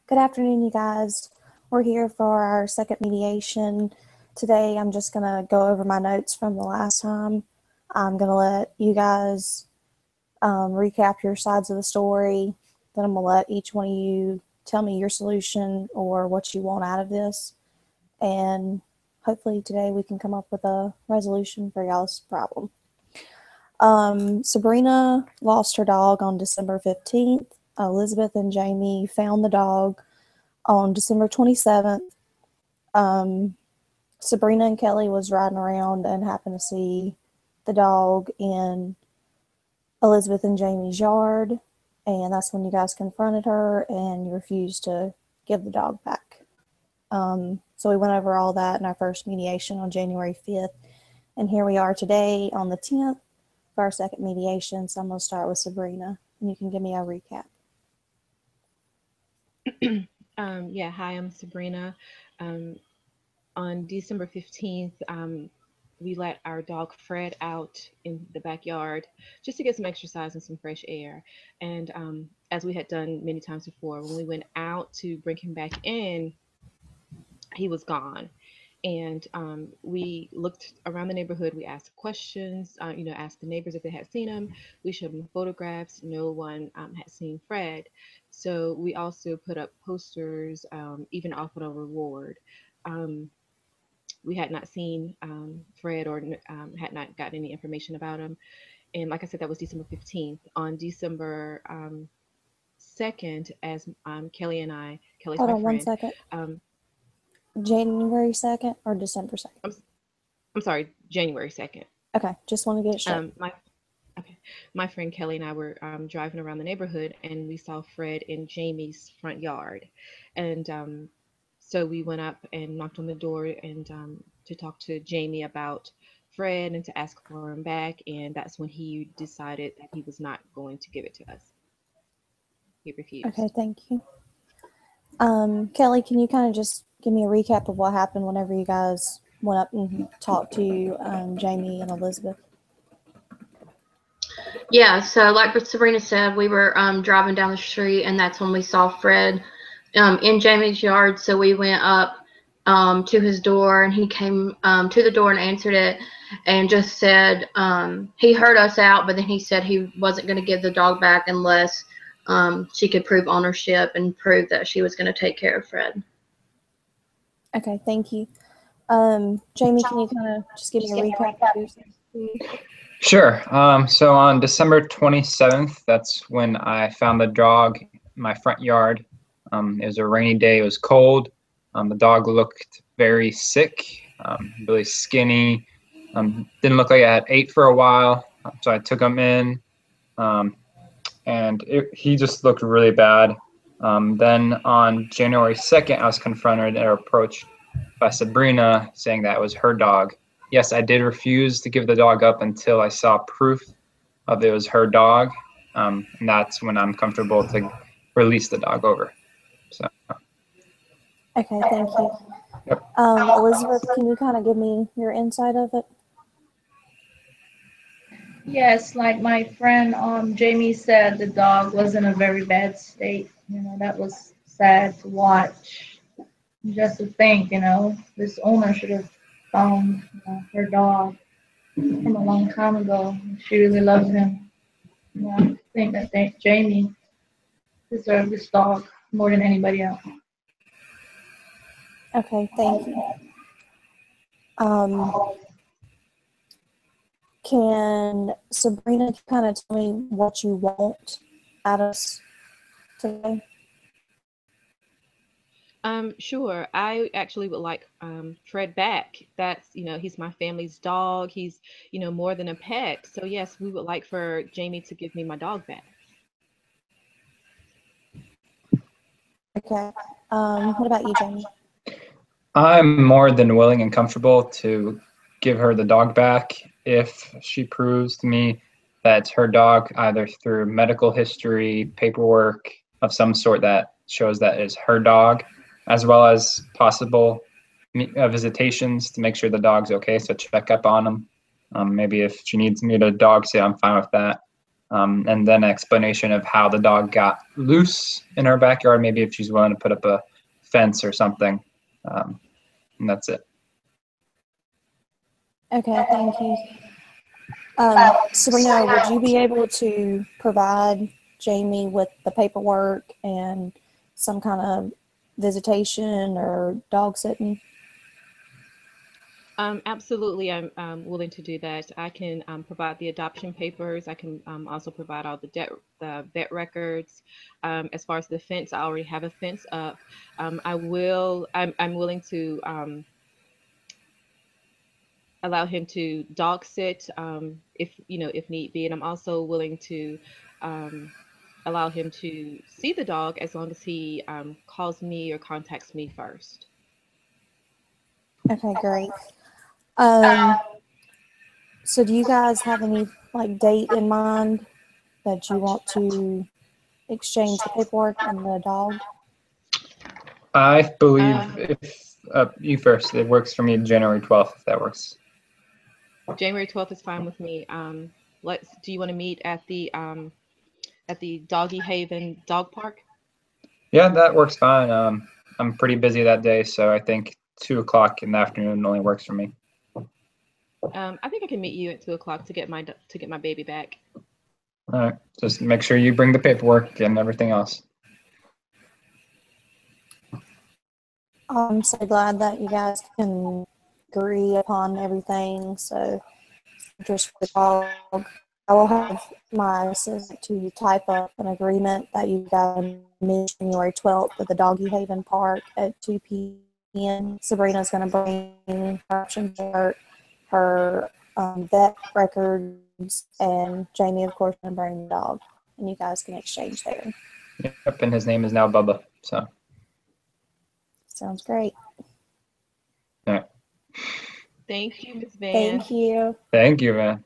Good afternoon, you guys. We're here for our second mediation. Today, I'm just going to go over my notes from the last time. I'm going to let you guys recap your sides of the story. Then I'm going to let each one of you tell me your solution or what you want out of this. And hopefully today we can come up with a resolution for y'all's problem. Sabrina lost her dog on December 15th. Elizabeth and Jamie found the dog on December 27th. Sabrina and Kelly was riding around and happened to see the dog in Elizabeth and Jamie's yard, and that's when you guys confronted her and you refused to give the dog back. So we went over all that in our first mediation on January 5th, and here we are today on the 10th for our second mediation. So I'm going to start with Sabrina, and you can give me a recap. Yeah, hi, I'm Sabrina. On December 15th, we let our dog Fred out in the backyard just to get some exercise and some fresh air. And as we had done many times before, when we went out to bring him back in, he was gone. And we looked around the neighborhood. We asked questions, asked the neighbors if they had seen him. We showed them photographs. No one had seen Fred. So we also put up posters, even offered a reward. We had not seen Fred or had not gotten any information about him. And like I said, that was December 15th. On December 2nd, as Kelly's Hold my on one friend. second. January 2nd or December 2nd? I'm sorry, January 2nd. Okay, just want to get it straight. My friend Kelly and I were driving around the neighborhood, and we saw Fred in Jamie's front yard. And so we went up and knocked on the door and to talk to Jamie about Fred and to ask for him back. And that's when he decided that he was not going to give it to us. He refused. Okay, thank you. Kelly, can you kind of just give me a recap of what happened whenever you guys went up and talked to Jamie and Elizabeth? Yeah, so like what Sabrina said, we were driving down the street, and that's when we saw Fred in Jamie's yard. So we went up to his door, and he came to the door and answered it and just said he heard us out, but then he said he wasn't going to give the dog back unless she could prove ownership and prove that she was going to take care of Fred. Okay, thank you. Jamie, can you kind of just give me a recap of yours? Sure. So on December 27th, that's when I found the dog in my front yard. It was a rainy day. It was cold. The dog looked very sick, really skinny. Didn't look like it had ate for a while. So I took him in, and he just looked really bad. Then on January 2nd, I was confronted or approached by Sabrina saying that it was her dog. Yes, I did refuse to give the dog up until I saw proof of it was her dog, and that's when I'm comfortable to release the dog over. So. Okay, thank you. Yep. Elizabeth, can you kind of give me your insight of it? Yes, like my friend Jamie said, the dog was in a very bad state. That was sad to watch. Just to think, this owner should have found her dog from a long time ago. She really loves him. I think that Jamie deserves this dog more than anybody else. Okay, thank you. Can Sabrina kind of tell me what you want out of us today? Sure. I actually would like Fred back. That's, he's my family's dog. He's, more than a pet. So yes, we would like for Jamie to give me my dog back. Okay. What about you, Jamie? I'm more than willing and comfortable to give her the dog back if she proves to me that it's her dog, either through medical history, paperwork of some sort that shows that it's her dog, as well as possible visitations to make sure the dog's okay, so check up on him. Maybe if she needs me to dog sit, I'm fine with that. and then an explanation of how the dog got loose in our backyard, maybe if she's willing to put up a fence or something. And that's it. Okay, thank you. Sabrina, would you be able to provide Jamie with the paperwork and some kind of visitation or dog sitting? Absolutely, I'm willing to do that. I can provide the adoption papers. I can also provide all the vet records. As far as the fence, I already have a fence up. I'm willing to allow him to dog sit if need be, and I'm also willing to allow him to see the dog as long as he calls me or contacts me first. Okay, great. So do you guys have any like date in mind that you want to exchange the paperwork and the dog? I believe if you first, it works for me January 12th, if that works. January 12th is fine with me. Do you want to meet at the Doggy Haven Dog Park? Yeah, that works fine. I'm pretty busy that day, so I think 2 o'clock in the afternoon only works for me. I think I can meet you at 2 o'clock to get my baby back. All right, just make sure you bring the paperwork and everything else. I'm so glad that you guys can agree upon everything. So just for the dog, I will have my assistant to type up an agreement that you guys meet January 12th at the Doggy Haven Park at 2 p.m. Sabrina's going to bring her option chart, her vet records, and Jamie, of course, going to bring the dog. And you guys can exchange there. Yep, and his name is now Bubba, so. Sounds great. All right. Thank you, Ms. Van. Thank you. Thank you, man.